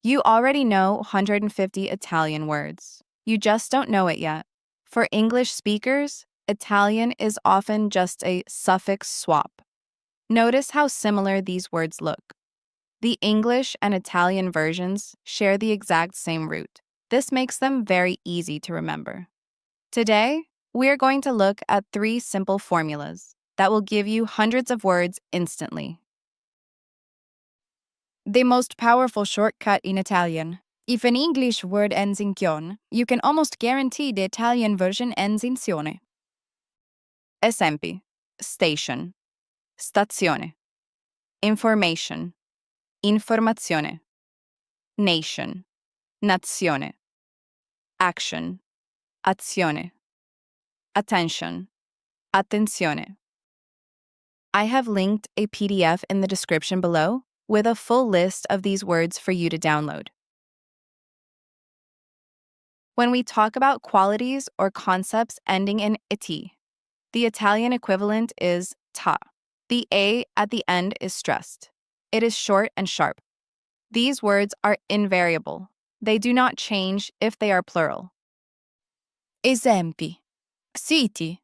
You already know 150 Italian words. You just don't know it yet. For English speakers, Italian is often just a suffix swap. Notice how similar these words look. The English and Italian versions share the exact same root. This makes them very easy to remember. Today, we are going to look at 3 simple formulas that will give you hundreds of words instantly. The most powerful shortcut in Italian. If an English word ends in TION, you can almost guarantee the Italian version ends in sione. Esempi: station, stazione, information, informazione, nation, nazione, action, azione, attention, attenzione. I have linked a PDF in the description below with a full list of these words for you to download. When we talk about qualities or concepts ending in iti, the Italian equivalent is ta. The A at the end is stressed. It is short and sharp. These words are invariable. They do not change if they are plural. Esempi: siti,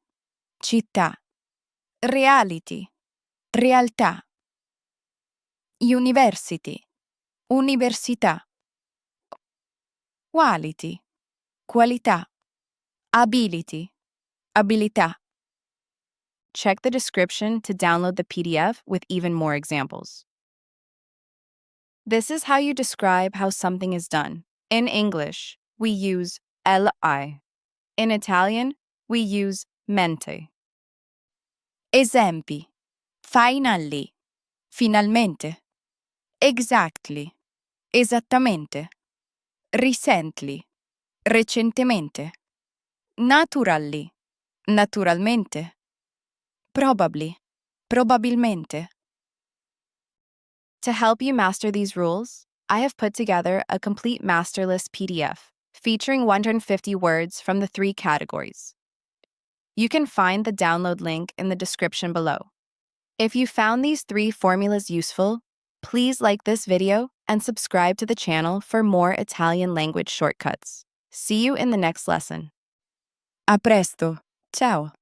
città, reality, realtà, university, università, quality, qualità, ability, abilità. Check the description to download the PDF with even more examples. This is how you describe how something is done. In English, we use li. In Italian, we use mente. Esempi: finally, finalmente, exactly, esattamente, recently, recentemente, naturally, naturalmente, probably, probabilmente. To help you master these rules, I have put together a complete Masterlist PDF featuring 150 words from the 3 categories. You can find the download link in the description below. If you found these 3 formulas useful, please like this video and subscribe to the channel for more Italian language shortcuts. See you in the next lesson. A presto. Ciao.